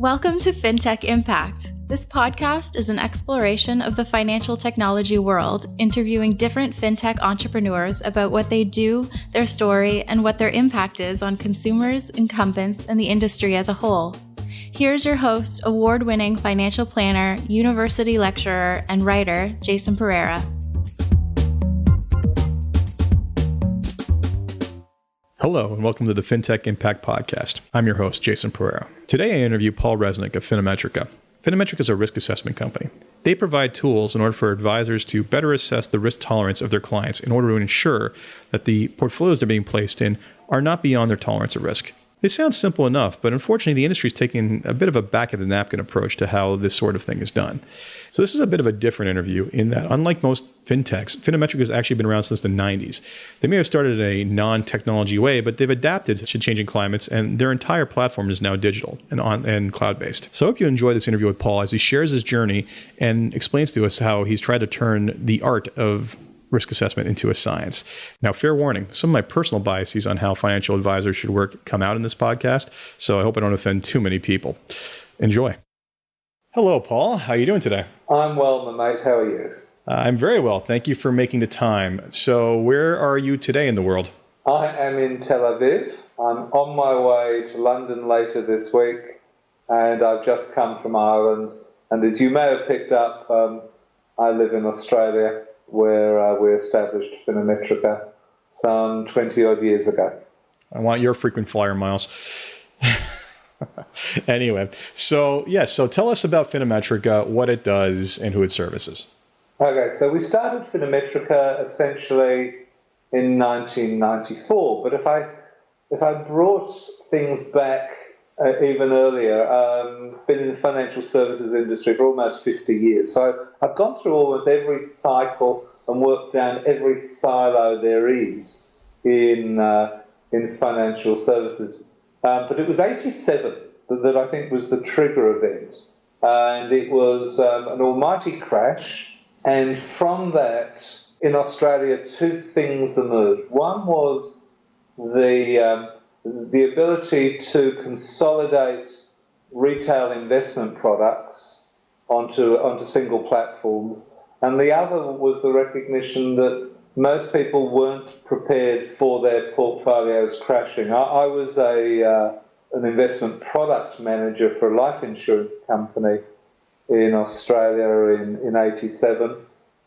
Welcome to Fintech Impact. This podcast is an exploration of the financial technology world, interviewing different fintech entrepreneurs about what they do, their story, and what their impact is on consumers, incumbents, and the industry as a whole. Here's your host, award-winning financial planner, university lecturer, and writer, Jason Pereira. Hello, and welcome to the Fintech Impact Podcast. I'm your host, Jason Pereira. Today I interview Paul Resnik of FinaMetrica. FinaMetrica is a risk assessment company. They provide tools in order for advisors to better assess the risk tolerance of their clients in order to ensure that the portfolios they're being placed in are not beyond their tolerance of risk. It sounds simple enough, but unfortunately the industry is taking a bit of a back-of-the-napkin approach to how this sort of thing is done. So this is a bit of a different interview in that, unlike most fintechs, FinaMetrica has actually been around since the 90s. They may have started in a non-technology way, but they've adapted to changing climates, and their entire platform is now digital and cloud-based. So I hope you enjoy this interview with Paul as he shares his journey and explains to us how he's tried to turn the art of risk assessment into a science. Now, fair warning, some of my personal biases on how financial advisors should work come out in this podcast, so I hope I don't offend too many people. Enjoy. Hello, Paul. How are you doing today? I'm well, my mate. How are you? I'm very well. Thank you for making the time. So where are you today in the world? I am in Tel Aviv. I'm on my way to London later this week, and I've just come from Ireland. And as you may have picked up, I live in Australia, where we established FinaMetrica some 20-odd years ago. I want your frequent flyer miles. Anyway, so tell us about FinaMetrica, what it does, and who it services. Okay, so we started FinaMetrica essentially in 1994, but if I brought things back even earlier, been in the financial services industry for almost 50 years. So I've gone through almost every cycle and worked down every silo there is in financial services. But it was 87 that I think was the trigger event. And it was an almighty crash. And from that, in Australia, two things emerged. One was the ability to consolidate retail investment products onto single platforms, and the other was the recognition that most people weren't prepared for their portfolios crashing. I was an investment product manager for a life insurance company in Australia in 87,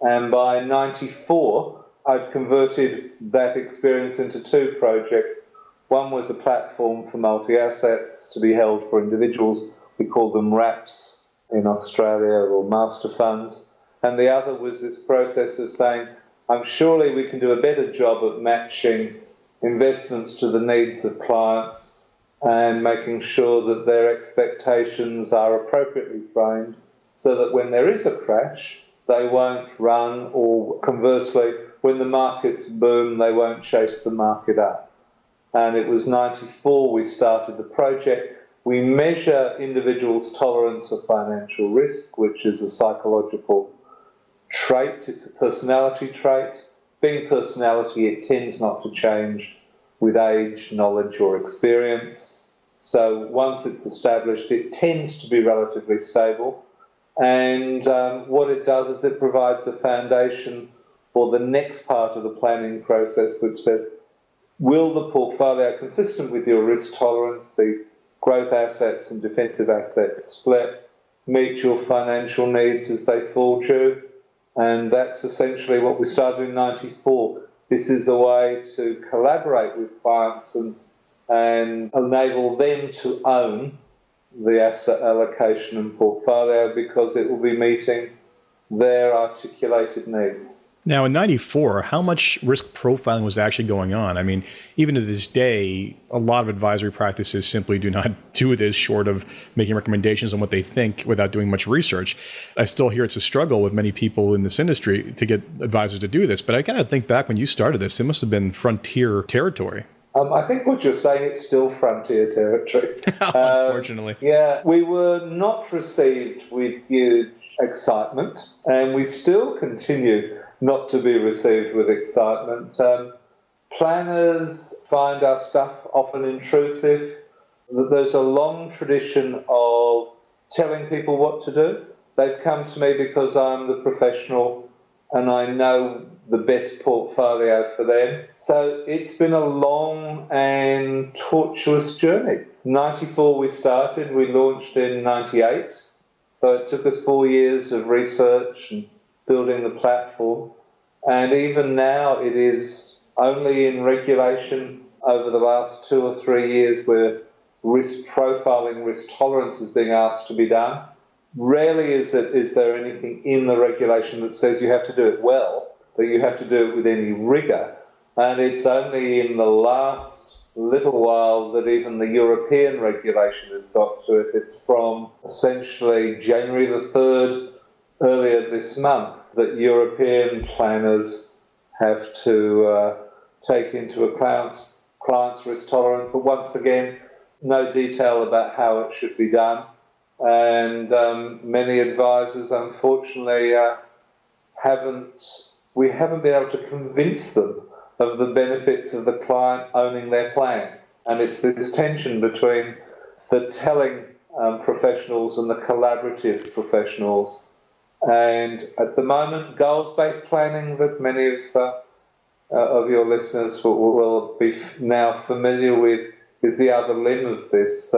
and by 94 I'd converted that experience into two projects. One was a platform for multi-assets to be held for individuals. We call them wraps in Australia, or master funds. And the other was this process of saying, surely we can do a better job of matching investments to the needs of clients and making sure that their expectations are appropriately framed so that when there is a crash, they won't run, or conversely, when the markets boom, they won't chase the market up. And it was 94 we started the project. We measure individuals' tolerance of financial risk, which is a psychological trait. It's a personality trait. Being personality, it tends not to change with age, knowledge, or experience. So once it's established, it tends to be relatively stable. And what it does is it provides a foundation for the next part of the planning process, which says, will the portfolio, consistent with your risk tolerance, the growth assets and defensive assets split, meet your financial needs as they fall due? And that's essentially what we started in 94. This is a way to collaborate with clients and enable them to own the asset allocation and portfolio because it will be meeting their articulated needs. Now, in 94, how much risk profiling was actually going on? I mean, even to this day, a lot of advisory practices simply do not do this short of making recommendations on what they think without doing much research. I still hear it's a struggle with many people in this industry to get advisors to do this. But I kind of think back when you started this, it must have been frontier territory. I think what you're saying, it's still frontier territory. Unfortunately. Yeah, we were not received with huge excitement, and we still continue not to be received with excitement. Planners find our stuff often intrusive. There's a long tradition of telling people what to do. They've come to me because I'm the professional and I know the best portfolio for them. So it's been a long and tortuous journey. 94 we started, we launched in 98. So it took us 4 years of research and building the platform. And even now it is only in regulation over the last 2 or 3 years where risk profiling, risk tolerance is being asked to be done. Rarely is there anything in the regulation that says you have to do it well, that you have to do it with any rigour. And it's only in the last little while that even the European regulation has got to it. It's from essentially January the 3rd, earlier this month, that European planners have to take into account clients' risk tolerance. But once again, no detail about how it should be done. And many advisors, unfortunately, we haven't been able to convince them of the benefits of the client owning their plan. And it's this tension between the telling professionals and the collaborative professionals. And at the moment, goals-based planning that many of your listeners will be now familiar with is the other limb of this.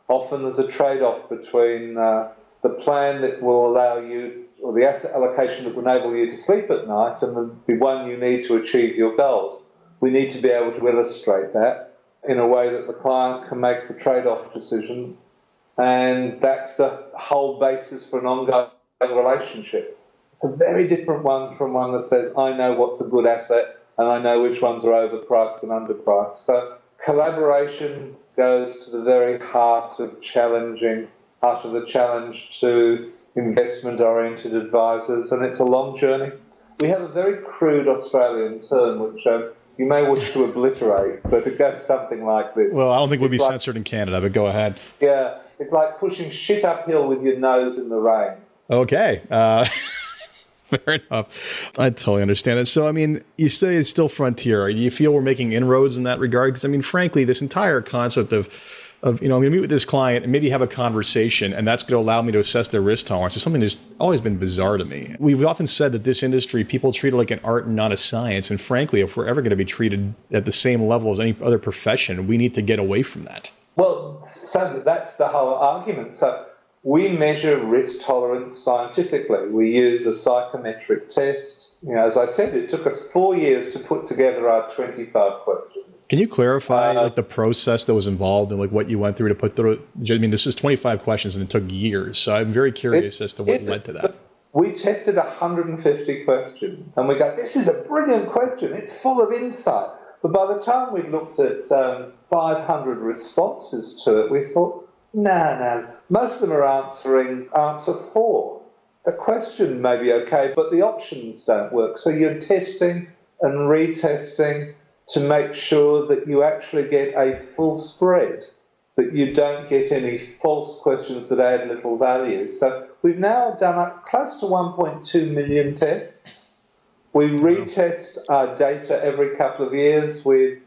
Often there's a trade-off between the plan that will allow you, or the asset allocation that will enable you to sleep at night, and the one you need to achieve your goals. We need to be able to illustrate that in a way that the client can make the trade-off decisions. And that's the whole basis for an ongoing relationship. It's a very different one from one that says, I know what's a good asset and I know which ones are overpriced and underpriced. So collaboration goes to the very heart of the challenge to investment-oriented advisors, and it's a long journey. We have a very crude Australian term, which you may wish to obliterate, but it goes something like this. Well, I don't think we'd be censored in Canada, but go ahead. Yeah, it's like pushing shit uphill with your nose in the rain. Okay. Fair enough. I totally understand it. So, I mean, you say it's still frontier. Do you feel we're making inroads in that regard? Because, I mean, frankly, this entire concept of I'm going to meet with this client and maybe have a conversation, and that's going to allow me to assess their risk tolerance is something that's always been bizarre to me. We've often said that this industry, people treat it like an art and not a science. And frankly, if we're ever going to be treated at the same level as any other profession, we need to get away from that. Well, so that's the whole argument. So we measure risk tolerance scientifically. We use a psychometric test. As I said, it took us 4 years to put together our 25 questions. Can you clarify the process that was involved and what you went through to put through? I mean, this is 25 questions and it took years. So I'm very curious as to what led to that. We tested 150 questions and we go, this is a brilliant question. It's full of insight. But by the time we looked at 500 responses to it, we thought, no. Most of them are answering answer 4. The question may be okay, but the options don't work. So you're testing and retesting to make sure that you actually get a full spread, that you don't get any false questions that add little value. So we've now done close to 1.2 million tests. We retest our data every couple of years,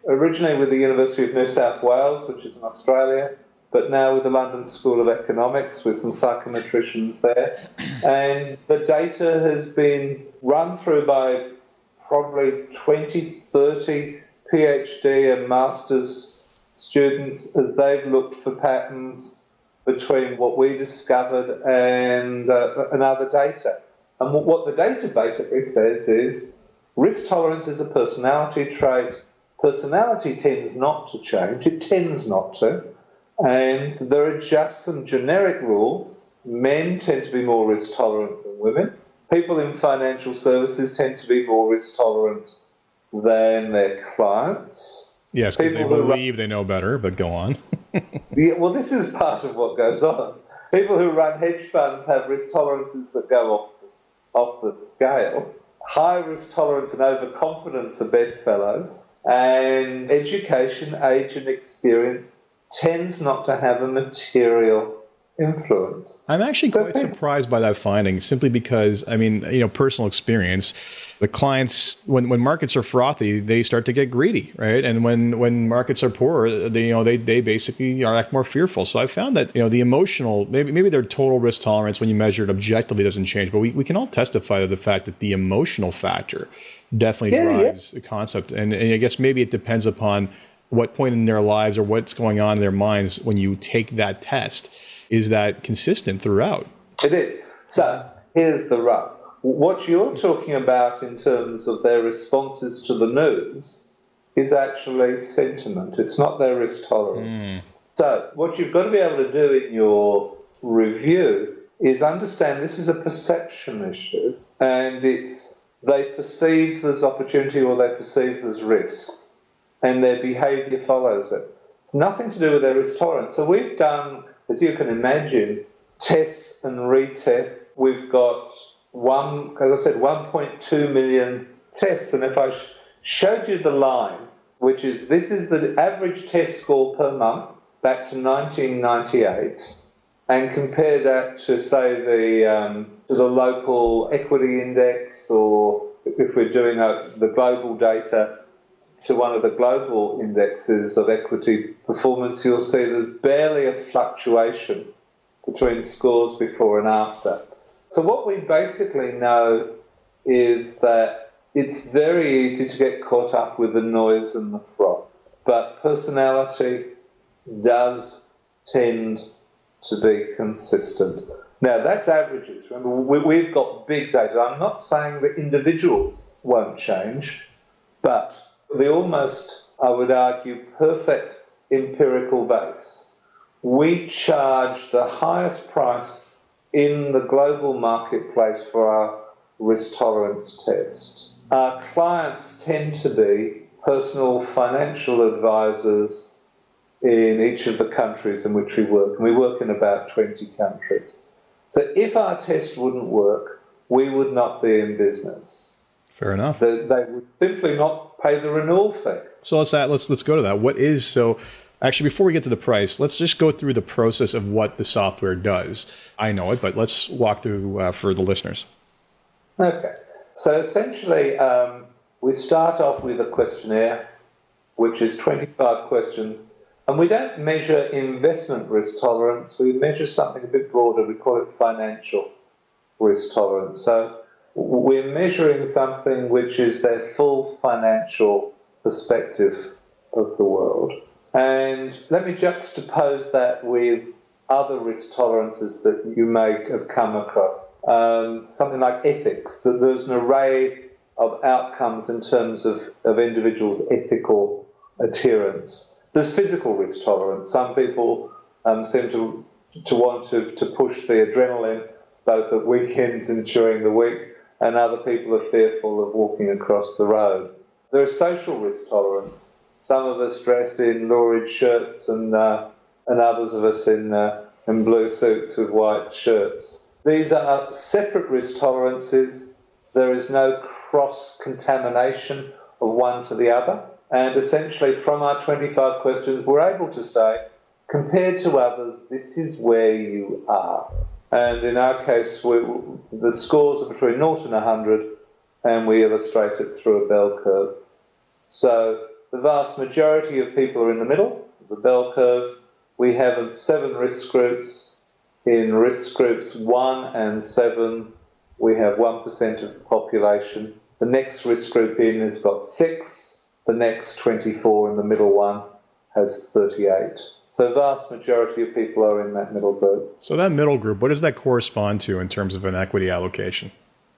originally with the University of New South Wales, which is in Australia, but now with the London School of Economics with some psychometricians there. And the data has been run through by probably 20, 30 PhD and master's students as they've looked for patterns between what we discovered and other data. And what the data basically says is risk tolerance is a personality trait. Personality tends not to change. It tends not to. And there are just some generic rules. Men tend to be more risk tolerant than women. People in financial services tend to be more risk tolerant than their clients. Yes, because they believe they know better, but go on. Yeah, well, this is part of what goes on. People who run hedge funds have risk tolerances that go off the scale. High risk tolerance and overconfidence are bedfellows. And education, age and experience tends not to have a material influence. I'm actually quite surprised by that finding, simply because, I mean, personal experience, the clients, when markets are frothy, they start to get greedy, right? And when markets are poor, they basically act more fearful. So I found that, the emotional, maybe their total risk tolerance when you measure it objectively doesn't change, but we can all testify to the fact that the emotional factor definitely drives the concept. And I guess maybe it depends upon what point in their lives or what's going on in their minds when you take that test. Is that consistent throughout? It is. So here's the rub. What you're talking about in terms of their responses to the news is actually sentiment. It's not their risk tolerance. So what you've got to be able to do in your review is understand this is a perception issue, and it's they perceive there's opportunity or they perceive there's risk, and their behaviour follows it. It's nothing to do with their risk tolerance. So we've done, as you can imagine, tests and retests. We've got 1.2 million tests. And if I showed you the line, this is the average test score per month back to 1998, and compare that to, say, the local equity index, or if we're doing the global data, to one of the global indexes of equity performance, you'll see there's barely a fluctuation between scores before and after. So what we basically know is that it's very easy to get caught up with the noise and the froth, but personality does tend to be consistent. Now, that's averages. Remember, we've got big data. I'm not saying that individuals won't change, but the almost, I would argue, perfect empirical base. We charge the highest price in the global marketplace for our risk tolerance test. Our clients tend to be personal financial advisors in each of the countries in which we work, and we work in about 20 countries. So if our test wouldn't work, we would not be in business. Fair enough. They would simply not pay the renewal fee. So let's go to that. Actually, before we get to the price, let's just go through the process of what the software does. I know it, but let's walk through for the listeners. Okay. So essentially, we start off with a questionnaire, which is 25 questions. And we don't measure investment risk tolerance. We measure something a bit broader. We call it financial risk tolerance. So we're measuring something which is their full financial perspective of the world. And let me juxtapose that with other risk tolerances that you may have come across. Something like ethics, that there's an array of outcomes in terms of individuals' ethical adherence. There's physical risk tolerance. Some people seem to want to push the adrenaline both at weekends and during the week, and other people are fearful of walking across the road. There is social risk tolerance. Some of us dress in lurid shirts and others of us in blue suits with white shirts. These are separate risk tolerances. There is no cross-contamination of one to the other. And essentially, from our 25 questions, we're able to say, compared to others, this is where you are. And in our case, the scores are between 0 and 100, and we illustrate it through a bell curve. So the vast majority of people are in the middle of the bell curve. We have 7 risk groups. In risk groups 1 and 7, we have 1% of the population. The next risk group in has got 6. The next 24 in the middle one has 38. So the vast majority of people are in that middle group. So that middle group, what does that correspond to in terms of an equity allocation?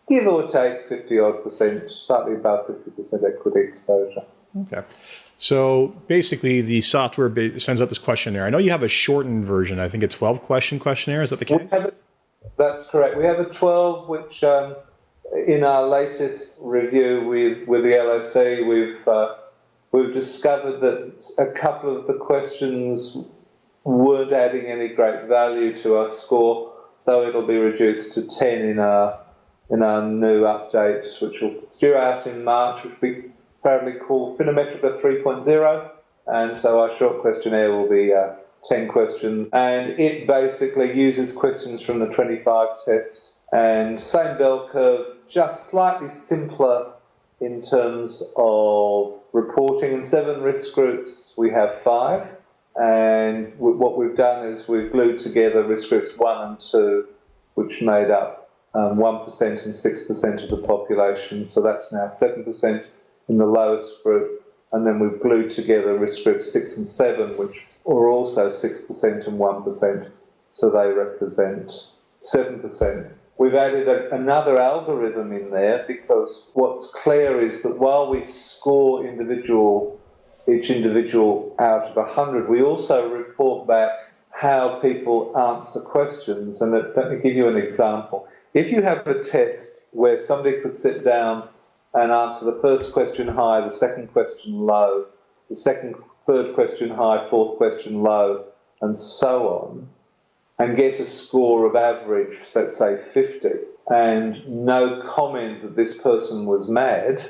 Give or take 50-odd%, slightly above 50% equity exposure. Okay. So basically the software sends out this questionnaire. I know you have a shortened version. I think it's 12-question questionnaire. Is that the case? That's correct. We have a 12, which in our latest review with the LSE, we've discovered that a couple of the questions weren't adding any great value to our score, so it'll be reduced to 10 in our new update, which will due out in March, which we proudly call FinaMetrica 3.0, and so our short questionnaire will be 10 questions, and it basically uses questions from the 25 test, and same bell curve, just slightly simpler in terms of reporting. In 7 risk groups, we have 5, and what we've done is we've glued together risk groups 1 and 2, which made up 1% and 6% of the population, so that's now 7% in the lowest group, and then we've glued together risk groups 6 and 7, which are also 6% and 1%, so they represent 7%. We've added another algorithm in there because what's clear is that while we score each individual out of 100, we also report back how people answer questions. And let me give you an example. If you have a test where somebody could sit down and answer the first question high, the second question low, third question high, fourth question low, and so on, and get a score of average, let's say 50, and no comment that this person was mad,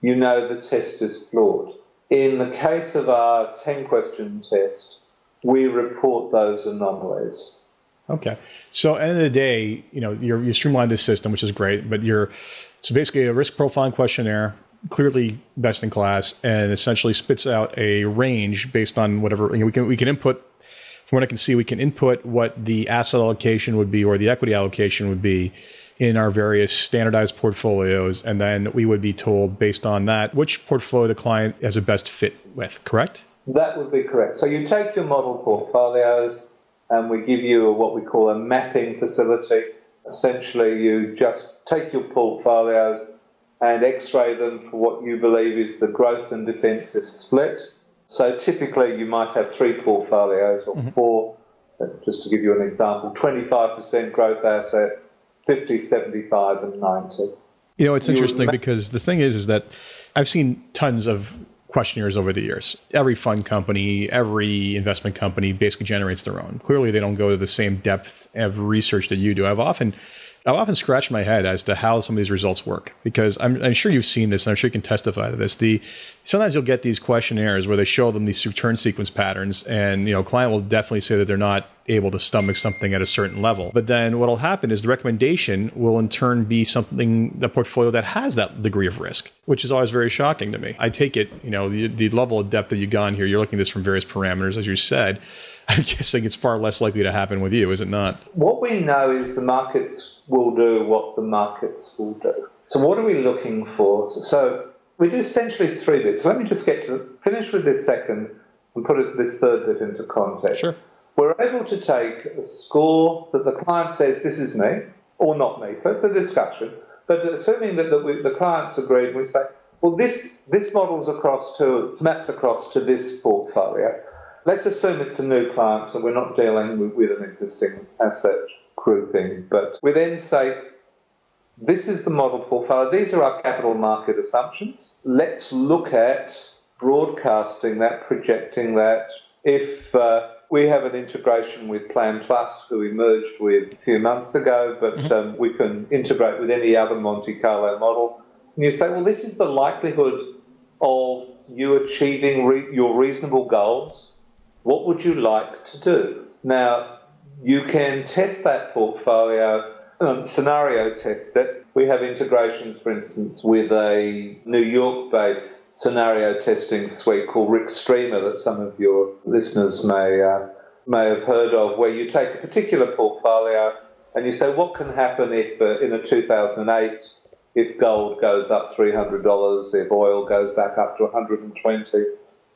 you know the test is flawed. In the case of our 10-question test, we report those anomalies. Okay. So at the end of the day, you streamlined this system, which is great, but so basically a risk profiling questionnaire, clearly best in class, and essentially spits out a range based on whatever, we can input, from what I can see, we can input what the asset allocation would be or the equity allocation would be in our various standardized portfolios. And then we would be told based on that, which portfolio the client has a best fit with, correct? That would be correct. So you take your model portfolios, and we give you what we call a mapping facility. Essentially, you just take your portfolios and x-ray them for what you believe is the growth and defensive split. So typically, you might have 3 portfolios or 4, just to give you an example, 25% growth assets, 50, 75, and 90. It's interesting because the thing is that I've seen tons of questionnaires over the years. Every fund company, every investment company basically generates their own. Clearly, they don't go to the same depth of research that you do. I've often scratched my head as to how some of these results work, because I'm sure you've seen this, and I'm sure you can testify to this. Sometimes you'll get these questionnaires where they show them these return sequence patterns, and a client will definitely say that they're not able to stomach something at a certain level. But then what will happen is the recommendation will in turn be the portfolio that has that degree of risk, which is always very shocking to me. I take it, the level of depth that you've gone here, you're looking at this from various parameters, as you said. I'm guessing it's far less likely to happen with you, is it not? What we know is the markets will do what the markets will do. So what are we looking for? So we do essentially 3 bits. Let me just finish with this second and put this third bit into context. Sure. We're able to take a score that the client says, this is me, or not me. So it's a discussion. But assuming that the client's agreed, we say, well, this maps across to this portfolio. Let's assume it's a new client, so we're not dealing with an existing asset grouping. But we then say, this is the model portfolio. These are our capital market assumptions. Let's look at broadcasting that, projecting that. If we have an integration with PlanPlus, who we merged with a few months ago, but we can integrate with any other Monte Carlo model. And you say, well, this is the likelihood of you achieving your reasonable goals. What would you like to do? Now, you can test that portfolio, scenario test it. We have integrations, for instance, with a New York-based scenario testing suite called Riskalyze that some of your listeners may have heard of, where you take a particular portfolio and you say, what can happen if, in a 2008, if gold goes up $300, if oil goes back up to 120?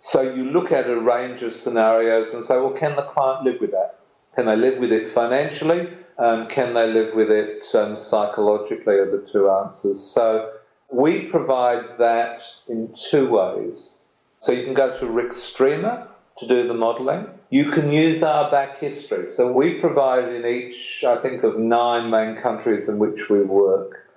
So you look at a range of scenarios and say, well, can the client live with that? Can they live with it financially? Can they live with it psychologically are the 2 answers. So we provide that in 2 ways. So you can go to Riskalyze to do the modelling. You can use our back history. So we provide in each, I think, of 9 main countries in which we work,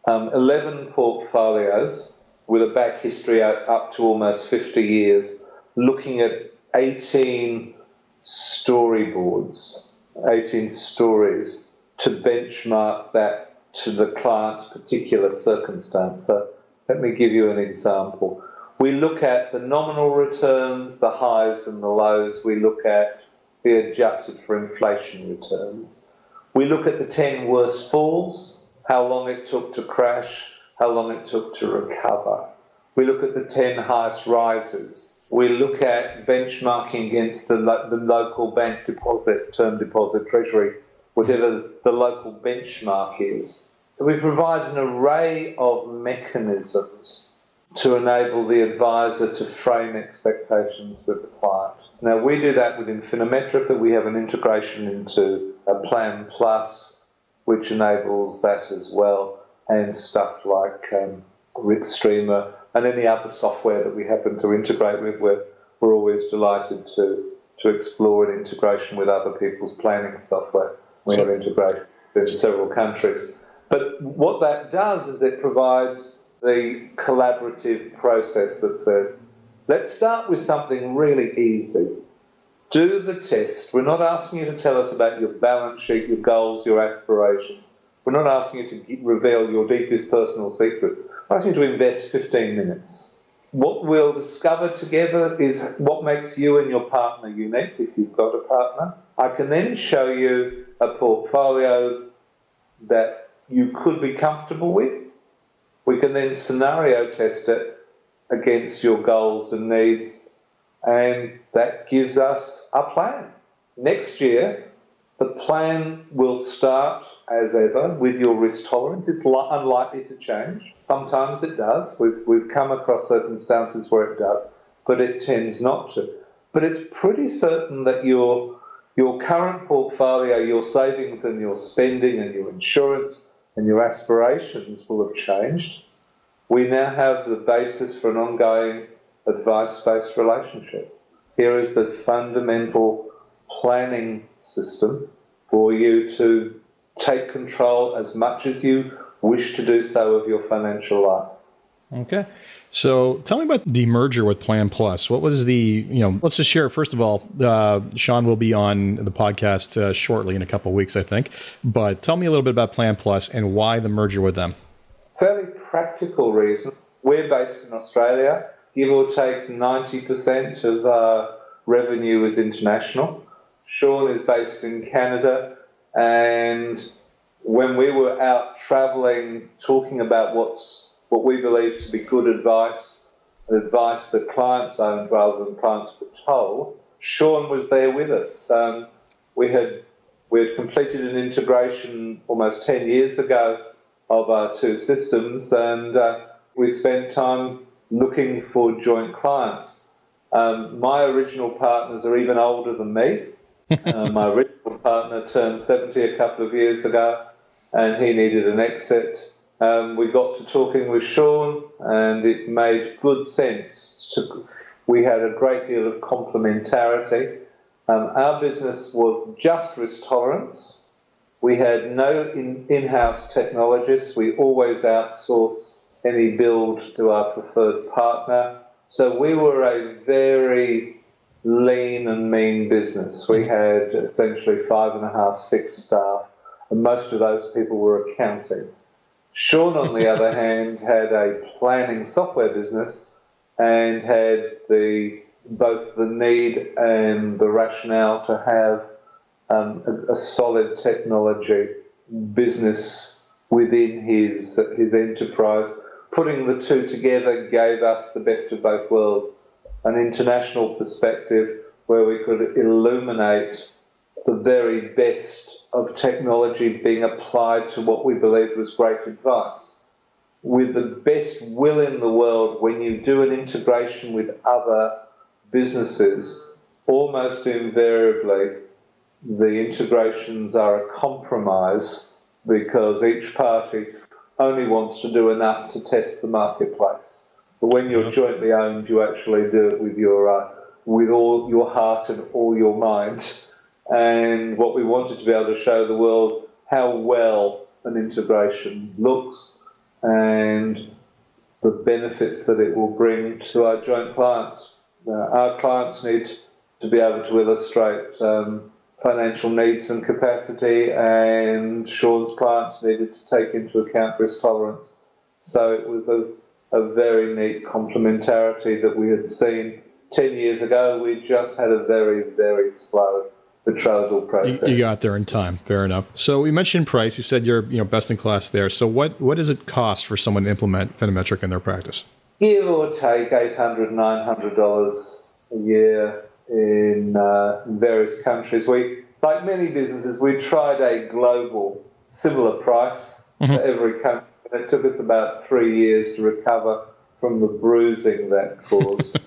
11 portfolios with a back history up to almost 50 years, looking at 18 storyboards, 18 stories to benchmark that to the client's particular circumstance. So let me give you an example. We look at the nominal returns, the highs and the lows. We look at be adjusted for inflation returns. We look at the 10 worst falls, how long it took to crash, how long it took to recover. We look at the 10 highest rises. We look at benchmarking against the local bank deposit, term deposit, treasury, whatever the local benchmark is. So we provide an array of mechanisms to enable the advisor to frame expectations with the client. Now, we do that within FinaMetrica. We have an integration into a PlanPlus, which enables that as well, and stuff like Riskalyze and any other software that we happen to integrate with. We're always delighted to explore an integration with other people's planning software. We have integrated in several countries. But what that does is it provides the collaborative process that says, let's start with something really easy. Do the test. We're not asking you to tell us about your balance sheet, your goals, your aspirations. We're not asking you to reveal your deepest personal secret. We're asking you to invest 15 minutes. What we'll discover together is what makes you and your partner unique, if you've got a partner. I can then show you a portfolio that you could be comfortable with. We can then scenario test it against your goals and needs, and that gives us a plan. Next year, the plan will start, as ever, with your risk tolerance. It's unlikely to change. Sometimes it does. We've come across circumstances where it does, but it tends not to. But it's pretty certain that your current portfolio, your savings and your spending and your insurance and your aspirations will have changed. We now have the basis for an ongoing advice-based relationship. Here is the fundamental planning system for you to take control as much as you wish to do so of your financial life. Okay. So tell me about the merger with PlanPlus. What was let's just share, first of all, Sean will be on the podcast shortly in a couple of weeks, I think. But tell me a little bit about PlanPlus and why the merger with them. Fairly practical reason. We're based in Australia. Give or take 90% of our revenue is international. Sean is based in Canada. And when we were out traveling, talking about what we believe to be good advice that clients owned rather than clients were told, Sean was there with us. We had completed an integration almost 10 years ago of our two systems, and we spent time looking for joint clients. My original partners are even older than me. My original partner turned 70 a couple of years ago, and he needed an exit. We got to talking with Sean, and it made good sense. We had a great deal of complementarity. Our business was just risk tolerance. We had no in-house technologists. We always outsourced any build to our preferred partner. So we were a very lean and mean business. We had essentially 5.5, 6 staff, and most of those people were accounting. Sean, on the other hand, had a planning software business and had both the need and the rationale to have a solid technology business within his enterprise. Putting the two together gave us the best of both worlds, an international perspective where we could illuminate the very best of technology being applied to what we believed was great advice. With the best will in the world, when you do an integration with other businesses, almost invariably the integrations are a compromise because each party only wants to do enough to test the marketplace. But when you're jointly owned, you actually do it with all your heart and all your mind. And what we wanted to be able to show the world how well an integration looks and the benefits that it will bring to our joint clients. Our clients need to be able to illustrate financial needs and capacity, and Sean's clients needed to take into account risk tolerance. So it was a very neat complementarity that we had seen 10 years ago. We just had a very, very slow betrothal process. You got there in time. Fair enough. So we mentioned price. You said you're best in class there. So what does it cost for someone to implement FinaMetrica in their practice? Give or take $800, $900 a year in various countries. We, like many businesses, we tried a global similar price for every country. It took us about 3 years to recover from the bruising that caused.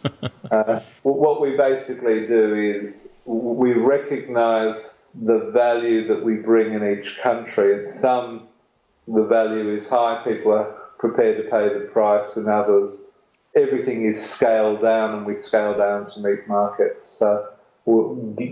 What we basically do is we recognise the value that we bring in each country. In some, the value is high, people are prepared to pay the price, and others, everything is scaled down, and we scale down to meet markets. So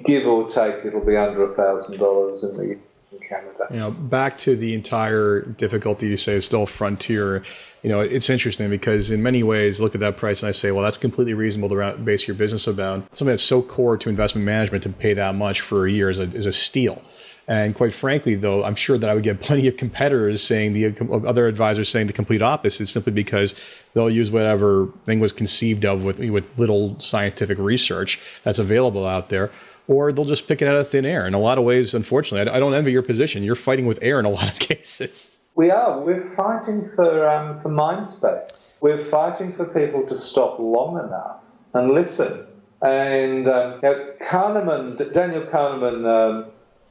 give or take, it'll be under $1,000 in Canada. Back to the entire difficulty, you say is still a frontier. It's interesting because in many ways, look at that price and I say, well, that's completely reasonable to base your business about. Something that's so core to investment management to pay that much for a year is a steal. And quite frankly, though, I'm sure that I would get plenty of competitors other advisors saying the complete opposite, simply because they'll use whatever thing was conceived of with little scientific research that's available out there, or they'll just pick it out of thin air. In a lot of ways, unfortunately, I don't envy your position. You're fighting with air in a lot of cases. We are. We're fighting for mind space. We're fighting for people to stop long enough and listen. And Daniel Kahneman,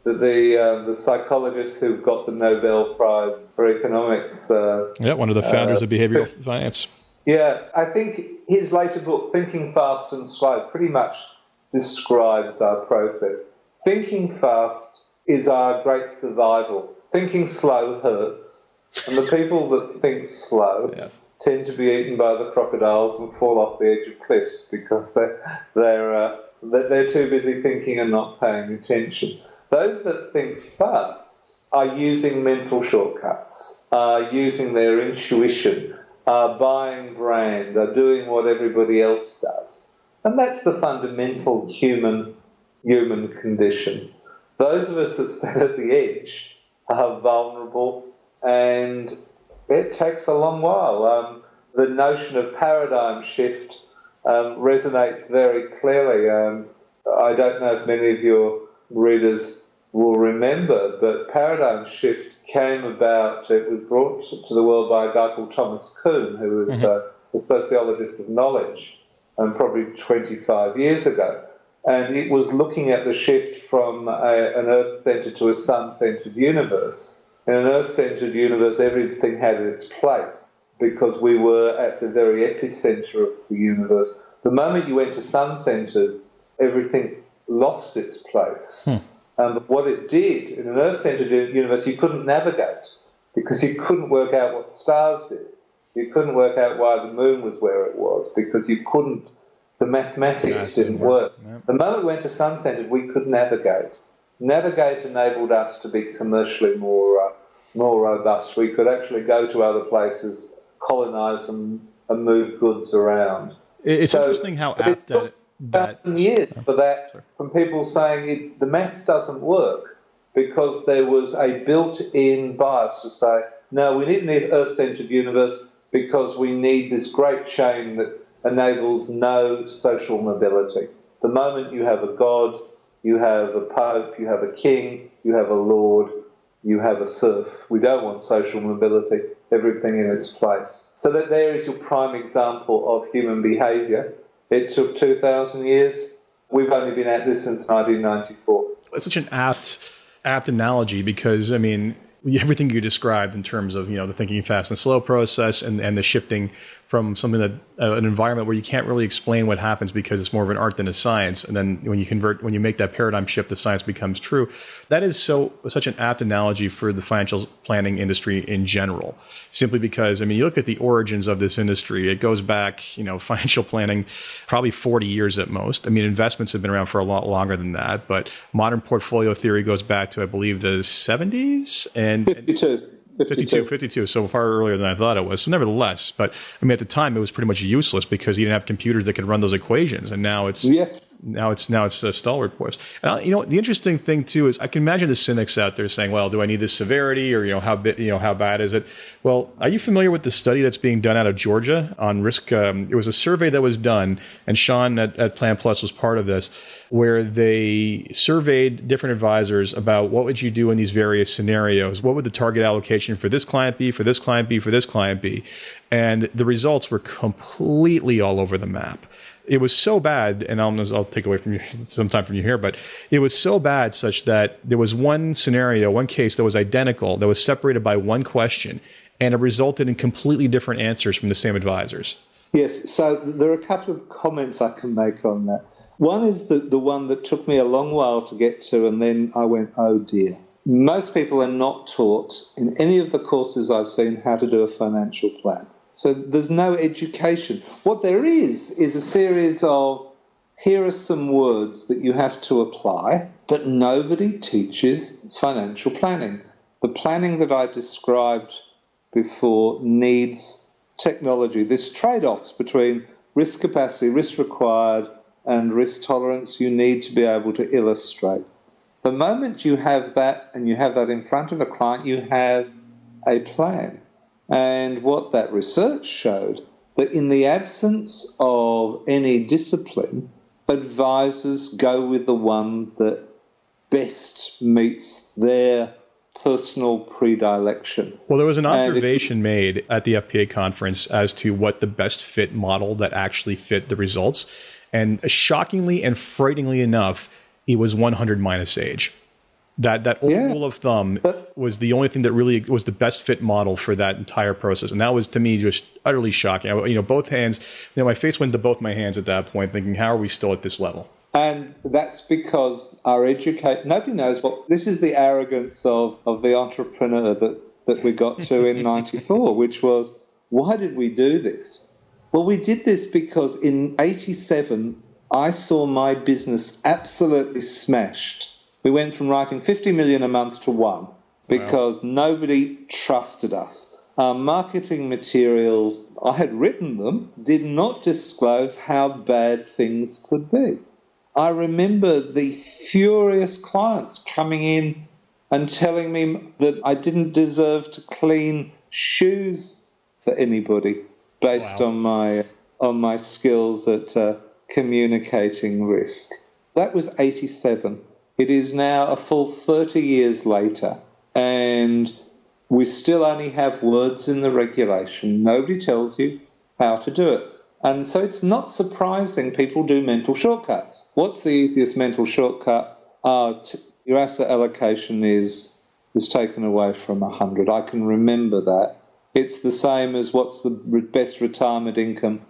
the psychologist who got the Nobel Prize for economics. One of the founders of behavioral finance. Yeah, I think his later book, Thinking Fast and Slow, pretty much describes our process. Thinking fast is our great survival. Thinking slow hurts. And the people that think slow tend to be eaten by the crocodiles and fall off the edge of cliffs because they're too busy thinking and not paying attention. Those that think fast are using mental shortcuts, are using their intuition, are buying brand, are doing what everybody else does. And that's the fundamental human condition. Those of us that stand at the edge are vulnerable, and it takes a long while. The notion of paradigm shift resonates very clearly. I don't know if many of your readers will remember, but paradigm shift came about, it was brought to the world by a guy called Thomas Kuhn, who was a sociologist of knowledge, probably 25 years ago. And it was looking at the shift from an Earth-centered to a sun-centered universe. In an Earth-centered universe, everything had its place because we were at the very epicenter of the universe. The moment you went to sun-centered, everything lost its place. And what it did, in an Earth-centered universe, you couldn't navigate because you couldn't work out what the stars did. You couldn't work out why the moon was where it was because you couldn't. The mathematics didn't work. Yep. The moment we went to sun-centered, we could navigate. Navigate enabled us to be commercially more robust. We could actually go to other places, colonize them, and move goods around. It's interesting how apt that years for that, from people saying the maths doesn't work because there was a built-in bias to say, no, we need an Earth-centered universe because we need this great chain that enables no social mobility. The moment you have a god, you have a pope, you have a king, you have a lord, you have a serf. We don't want social mobility, everything in its place. So that there is your prime example of human behaviour. It took 2,000 years. We've only been at this since 1994. It's such an apt analogy because, I mean, everything you described in terms of, the thinking fast and slow process and the shifting from something that an environment where you can't really explain what happens because it's more of an art than a science. And then when you make that paradigm shift, the science becomes true. That is such an apt analogy for the financial planning industry in general, simply because, you look at the origins of this industry, it goes back, financial planning, probably 40 years at most. Investments have been around for a lot longer than that, but modern portfolio theory goes back to, I believe, the 70s and 52, so far earlier than I thought it was. So nevertheless, but at the time it was pretty much useless because you didn't have computers that could run those equations, and now it's now it's stalwart poised. And the interesting thing too is I can imagine the cynics out there saying, well, do I need this severity, or how bad is it? Well, are you familiar with the study that's being done out of Georgia on risk? It was a survey that was done, and Sean at PlanPlus was part of this, where they surveyed different advisors about what would you do in these various scenarios? What would the target allocation for this client be, for this client be, for this client be? And the results were completely all over the map. It was so bad, and I'll take away from you some time from you here, but it was so bad such that there was one scenario, one case that was identical, that was separated by one question, and it resulted in completely different answers from the same advisors. Yes, so there are a couple of comments I can make on that. One is the one that took me a long while to get to, and then I went, oh dear. Most people are not taught in any of the courses I've seen how to do a financial plan. So there's no education. What there is a series of, here are some words that you have to apply, but nobody teaches financial planning. The planning that I described before needs technology. There's trade-offs between risk capacity, risk required, and risk tolerance you need to be able to illustrate. The moment you have that, and you have that in front of a client, you have a plan. And what that research showed, that in the absence of any discipline, advisors go with the one that best meets their personal predilection. Well, there was an observation made at the FPA conference as to what the best fit model that actually fit the results. And shockingly and frighteningly enough, it was 100 minus age. That old rule of thumb was the only thing that really was the best fit model for that entire process. And that was, to me, just utterly shocking. Both hands, my face went to both my hands at that point, thinking, how are we still at this level? And that's because nobody knows this is the arrogance of the entrepreneur that we got to in 94, which was, why did we do this? Well, we did this because in 87, I saw my business absolutely smashed. We went from writing 50 million a month to 1 because nobody trusted us. Our marketing materials, I had written them, did not disclose how bad things could be. I remember the furious clients coming in and telling me that I didn't deserve to clean shoes for anybody based on my skills at communicating risk. That was 87. It is now a full 30 years later, and we still only have words in the regulation. Nobody tells you how to do it. And so it's not surprising people do mental shortcuts. What's the easiest mental shortcut? Your asset allocation is taken away from 100. I can remember that. It's the same as what's the best retirement income.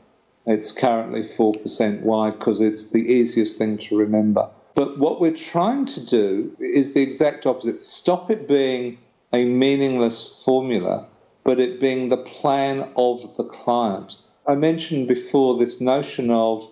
It's currently 4%. Why? Because it's the easiest thing to remember. But what we're trying to do is the exact opposite. Stop it being a meaningless formula, but it being the plan of the client. I mentioned before this notion of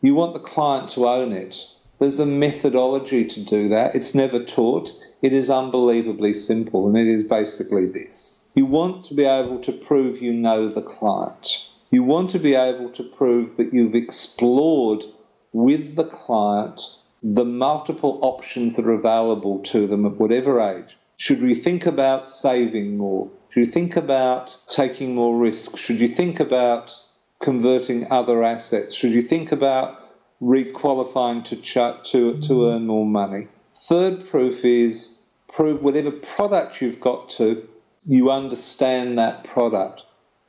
you want the client to own it. There's a methodology to do that. It's never taught. It is unbelievably simple, and it is basically this. You want to be able to prove you know the client. You want to be able to prove that you've explored with the client the multiple options that are available to them at whatever age. Should we think about saving more? Should you think about taking more risk? Should you think about converting other assets? Should you think about requalifying to earn more money? Third proof is prove whatever product you've got to, you understand that product.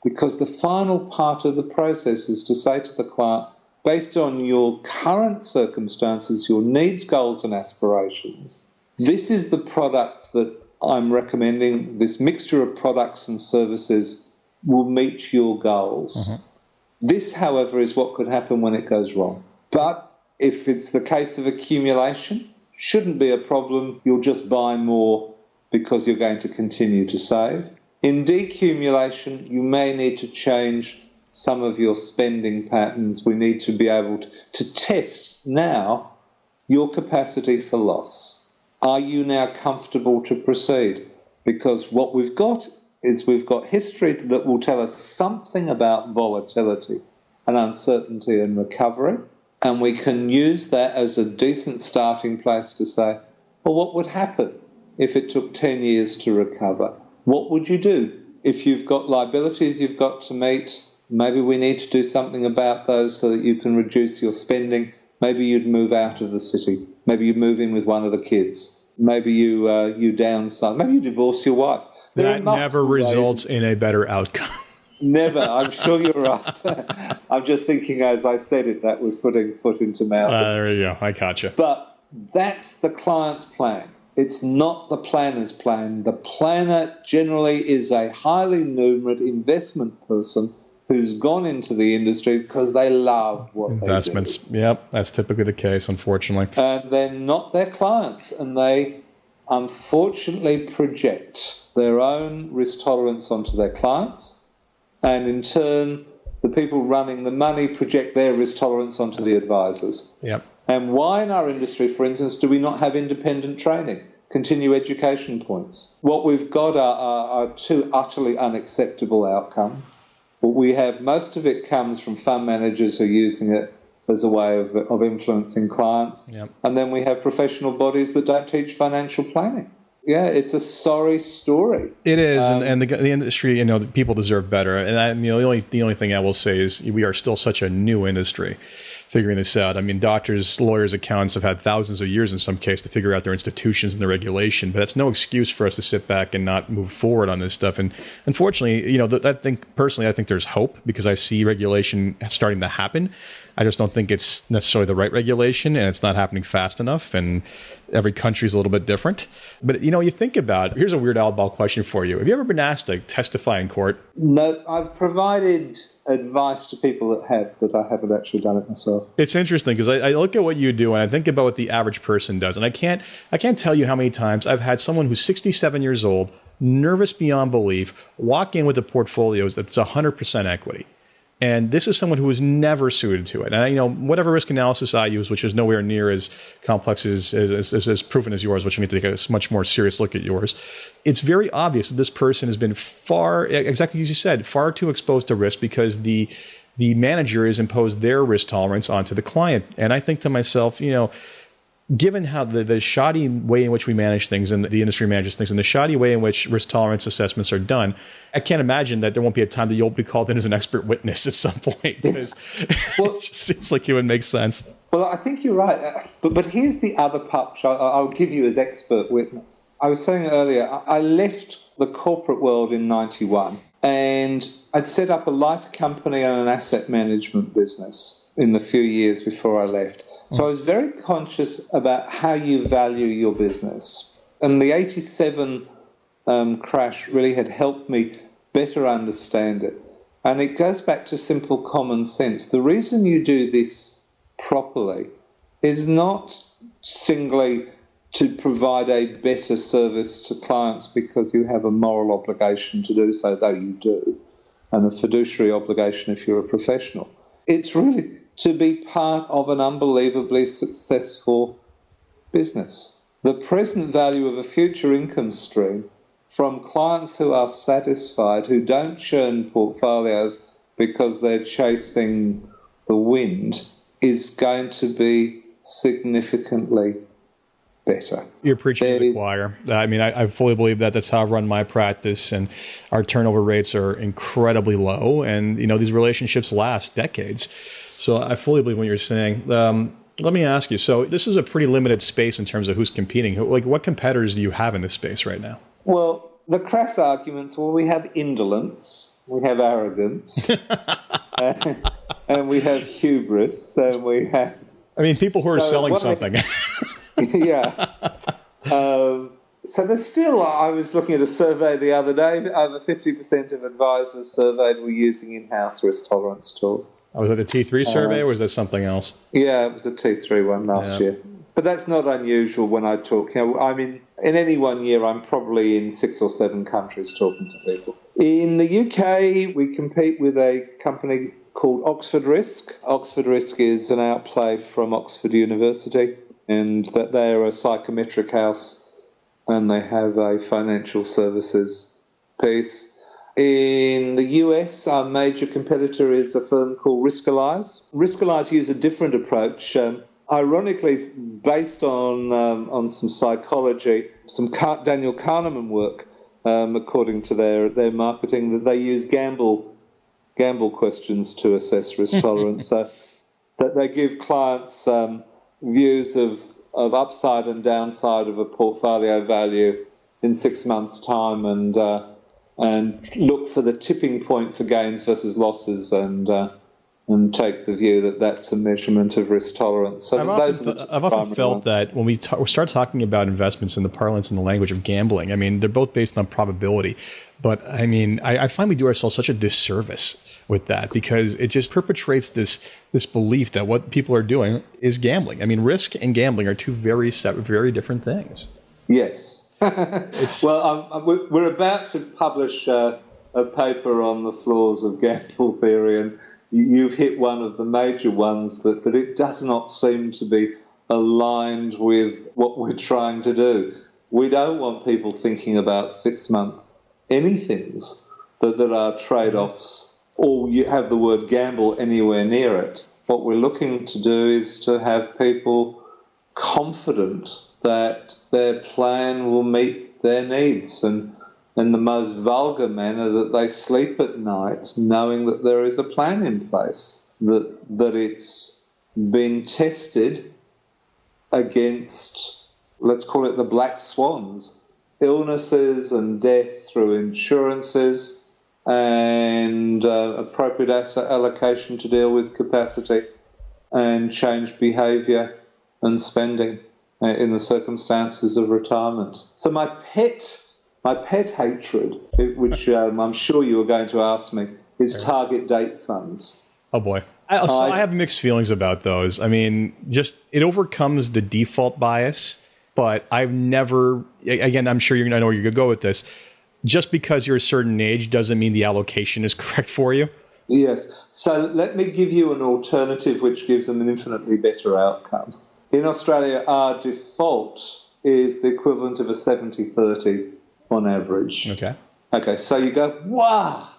Because the final part of the process is to say to the client, based on your current circumstances, your needs, goals, and aspirations, this is the product that I'm recommending. This mixture of products and services will meet your goals. Mm-hmm. This, however, is what could happen when it goes wrong. But if it's the case of accumulation, shouldn't be a problem. You'll just buy more because you're going to continue to save. In decumulation, you may need to change some of your spending patterns. We need to be able to test now your capacity for loss. Are you now comfortable to proceed? Because what we've got is we've got history that will tell us something about volatility and uncertainty and recovery. And we can use that as a decent starting place to say, well, what would happen if it took 10 years to recover? What would you do? If you've got liabilities you've got to meet, maybe we need to do something about those so that you can reduce your spending. Maybe you'd move out of the city. Maybe you move in with one of the kids. Maybe you downsize. Maybe you divorce your wife. That never results in a better outcome. Never. I'm sure you're right. I'm just thinking as I said it, that was putting foot into mouth. There you go. I gotcha. But that's the client's plan. It's not the planner's plan. The planner generally is a highly numerate investment person who's gone into the industry because they love what investments. They do. Yep, that's typically the case, unfortunately. And they're not their clients, and they unfortunately project their own risk tolerance onto their clients. And in turn, the people running the money project their risk tolerance onto the advisors. Yep. And why in our industry, for instance, do we not have independent training, continue education points? What we've got are two utterly unacceptable outcomes. What we have, most of it comes from fund managers who are using it as a way of influencing clients. Yep. And then we have professional bodies that don't teach financial planning. Yeah, it's a sorry story. It is, and the industry, the people deserve better. And the only thing I will say is we are still such a new industry figuring this out. I mean, doctors, lawyers, accountants have had thousands of years in some case to figure out their institutions and the regulation, but that's no excuse for us to sit back and not move forward on this stuff. And unfortunately, I think there's hope because I see regulation starting to happen. I just don't think it's necessarily the right regulation, and it's not happening fast enough, and every country is a little bit different. But, you think about, here's a weird oddball question for you. Have you ever been asked to testify in court? No, I've provided advice to people that have, but I haven't actually done it myself. It's interesting because I look at what you do and I think about what the average person does. And I can't tell you how many times I've had someone who's 67 years old, nervous beyond belief, walk in with a portfolio that's 100% equity. And this is someone who was never suited to it. And whatever risk analysis I use, which is nowhere near as complex as proven as yours, which I need to take a much more serious look at yours, it's very obvious that this person has been exactly as you said, far too exposed to risk because the manager has imposed their risk tolerance onto the client. And I think to myself, given how the shoddy way in which we manage things and the industry manages things and the shoddy way in which risk tolerance assessments are done, I can't imagine that there won't be a time that you'll be called in as an expert witness at some point. Because it just seems like it would make sense. Well, I think you're right. But here's the other part which I'll give you as expert witness. I was saying earlier, I left the corporate world in 91 and I'd set up a life company and an asset management business in the few years before I left. So I was very conscious about how you value your business. And the 87 crash really had helped me better understand it. And it goes back to simple common sense. The reason you do this properly is not singly to provide a better service to clients because you have a moral obligation to do so, though you do, and a fiduciary obligation if you're a professional. It's really to be part of an unbelievably successful business. The present value of a future income stream from clients who are satisfied, who don't churn portfolios because they're chasing the wind, is going to be significantly better. You're preaching to the choir. I mean, I fully believe that. That's how I run my practice, and our turnover rates are incredibly low, and these relationships last decades. So I fully believe what you're saying. Let me ask you, so this is a pretty limited space in terms of who's competing. Like, what competitors do you have in this space right now? Well, the crass arguments, we have indolence, we have arrogance, and we have hubris, and we have... people who are selling something. Yeah. So there's still, I was looking at a survey the other day, over 50% of advisors surveyed were using in-house risk tolerance tools. Was it a T3 survey or was that something else? Yeah, it was a T3 one last year. But that's not unusual when I talk. In any one year, I'm probably in 6 or 7 countries talking to people. In the UK, we compete with a company called Oxford Risk. Oxford Risk is an outplay from Oxford University, and that they're a psychometric house, and they have a financial services piece. In the US, our major competitor is a firm called Riskalyze. Riskalyze use a different approach, ironically based on some psychology, some Daniel Kahneman work, according to their marketing, that they use gamble questions to assess risk tolerance. So that they give clients views of upside and downside of a portfolio value in 6 months' time, and look for the tipping point for gains versus losses, and take the view that that's a measurement of risk tolerance. So I've often felt that when we start talking about investments in the parlance and the language of gambling, I mean, they're both based on probability. But I mean, I find we do ourselves such a disservice with that, because it just perpetrates this belief that what people are doing is gambling. I mean, risk and gambling are two very different things. Yes. Well, we're about to publish a paper on the flaws of gamble theory, and you've hit one of the major ones, that it does not seem to be aligned with what we're trying to do. We don't want people thinking about 6 month anythings that are trade-offs, or you have the word gamble anywhere near it. What we're looking to do is to have people confident that their plan will meet their needs, and in the most vulgar manner, that they sleep at night knowing that there is a plan in place, that it's been tested against, let's call it the black swans, illnesses and death through insurances, and appropriate asset allocation to deal with capacity and change behaviour and spending in the circumstances of retirement. So my pet hatred, which I'm sure you were going to ask me, is target date funds. Oh boy. I have mixed feelings about those. I mean, just it overcomes the default bias, but I've never, again, I'm sure I know where you're going to go with this. Just because you're a certain age doesn't mean the allocation is correct for you. Yes. So let me give you an alternative which gives them an infinitely better outcome. In Australia, our default is the equivalent of a 70-30 on average. Okay, so you go, wow,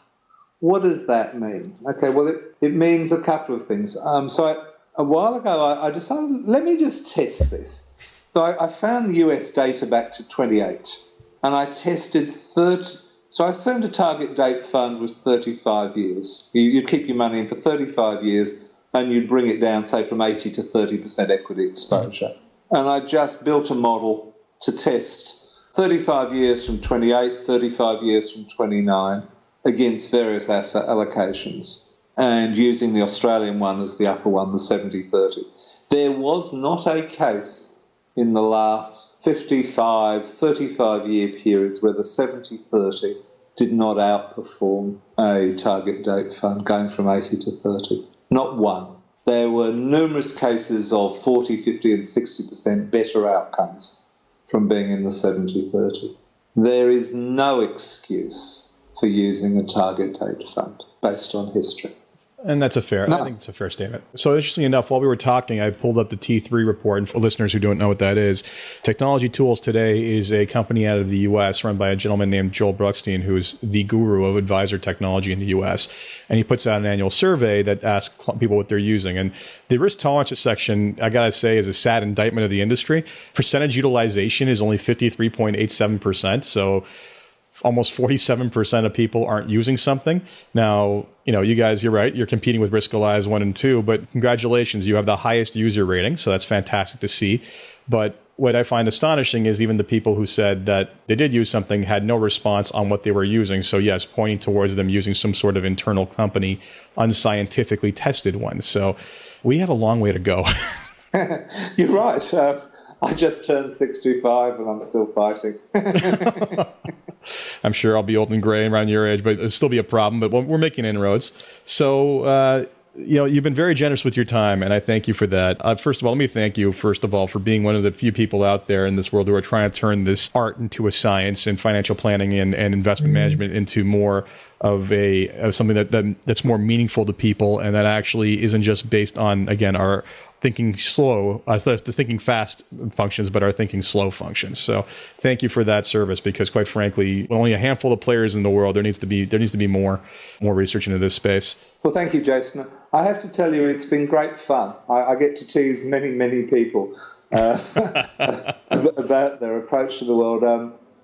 what does that mean? Okay, well, it means a couple of things. So a while ago, I decided, let me just test this. So I found the US data back to 28, and I tested 30. So I assumed a target date fund was 35 years. You'd keep your money in for 35 years, and you'd bring it down, say, from 80 to 30% equity exposure. And I just built a model to test 35 years from 28, 35 years from 29 against various asset allocations, and using the Australian one as the upper one, the 70-30. There was not a case in the last 55, 35-year periods where the 70-30 did not outperform a target date fund going from 80 to 30. Not one. There were numerous cases of 40, 50 and 60% better outcomes from being in the 70-30. There is no excuse for using a target date fund based on history. And that's I think it's a fair statement. So interestingly enough, while we were talking, I pulled up the T3 report. And for listeners who don't know what that is, Technology Tools Today is a company out of the U.S. run by a gentleman named Joel Bruckstein, who is the guru of advisor technology in the U.S. And he puts out an annual survey that asks people what they're using. And the risk tolerance section, I got to say, is a sad indictment of the industry. Percentage utilization is only 53.87%. So almost 47% of people aren't using something. Now, you guys, you're right. You're competing with Riskalyze 1 and 2, but congratulations. You have the highest user rating. So that's fantastic to see. But what I find astonishing is even the people who said that they did use something had no response on what they were using. So yes, pointing towards them using some sort of internal company, unscientifically tested one. So we have a long way to go. You're right. I just turned 65 and I'm still fighting. I'm sure I'll be old and gray around your age, but it'll still be a problem. But we're making inroads. So, you've been very generous with your time, and I thank you for that. First of all, let me thank you, for being one of the few people out there in this world who are trying to turn this art into a science, and financial planning and investment management into more of something that's more meaningful to people, and that actually isn't just based on, again, our thinking slow, the thinking fast functions, but are thinking slow functions. So thank you for that service, because quite frankly, only a handful of players in the world, there needs to be more research into this space. Well, thank you, Jason. I have to tell you, it's been great fun. I get to tease many people about their approach to the world.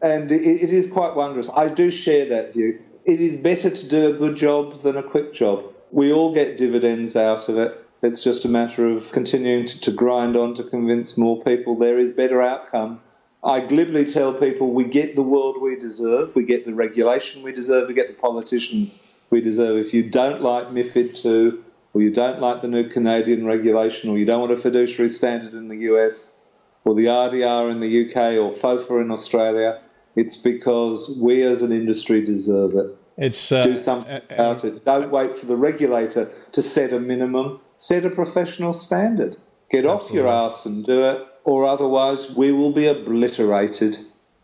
And it is quite wondrous. I do share that view. It is better to do a good job than a quick job. We all get dividends out of it. It's just a matter of continuing to grind on to convince more people there is better outcomes. I glibly tell people we get the world we deserve, we get the regulation we deserve, we get the politicians we deserve. If you don't like MiFID II, or you don't like the new Canadian regulation, or you don't want a fiduciary standard in the US, or the RDR in the UK, or FOFA in Australia, it's because we as an industry deserve it. Do something about it. Don't wait for the regulator to set a minimum. Set a professional standard. Get off your ass and do it, or otherwise we will be obliterated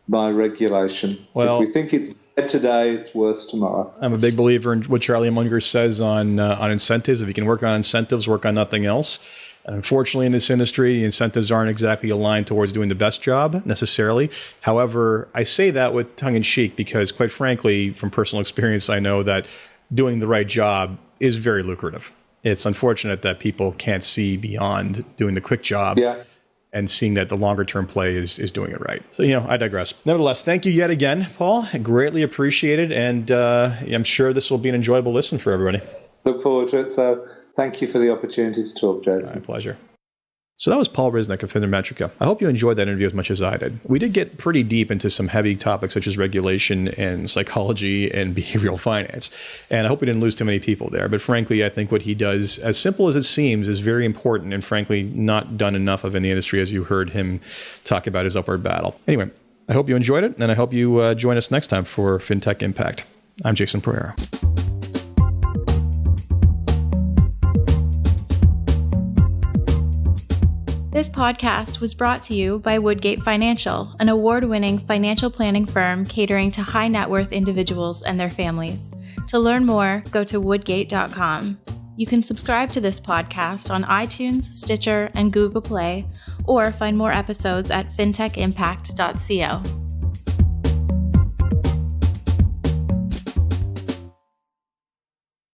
by regulation. Well, if we think it's bad today, it's worse tomorrow. I'm a big believer in what Charlie Munger says on incentives. If you can work on incentives, work on nothing else. And unfortunately, in this industry, the incentives aren't exactly aligned towards doing the best job necessarily. However, I say that with tongue in cheek because, quite frankly, from personal experience, I know that doing the right job is very lucrative. It's unfortunate that people can't see beyond doing the quick job and seeing that the longer term play is doing it right. So, I digress. Nevertheless, thank you yet again, Paul. I greatly appreciate it. And I'm sure this will be an enjoyable listen for everybody. Look forward to it. So thank you for the opportunity to talk, Jason. My pleasure. So that was Paul Resnik of FinaMetrica. I hope you enjoyed that interview as much as I did. We did get pretty deep into some heavy topics such as regulation and psychology and behavioral finance. And I hope we didn't lose too many people there. But frankly, I think what he does, as simple as it seems, is very important and frankly not done enough of in the industry, as you heard him talk about his upward battle. Anyway, I hope you enjoyed it, and I hope you join us next time for Fintech Impact. I'm Jason Pereira. This podcast was brought to you by Woodgate Financial, an award-winning financial planning firm catering to high net worth individuals and their families. To learn more, go to woodgate.com. You can subscribe to this podcast on iTunes, Stitcher, and Google Play, or find more episodes at fintechimpact.co.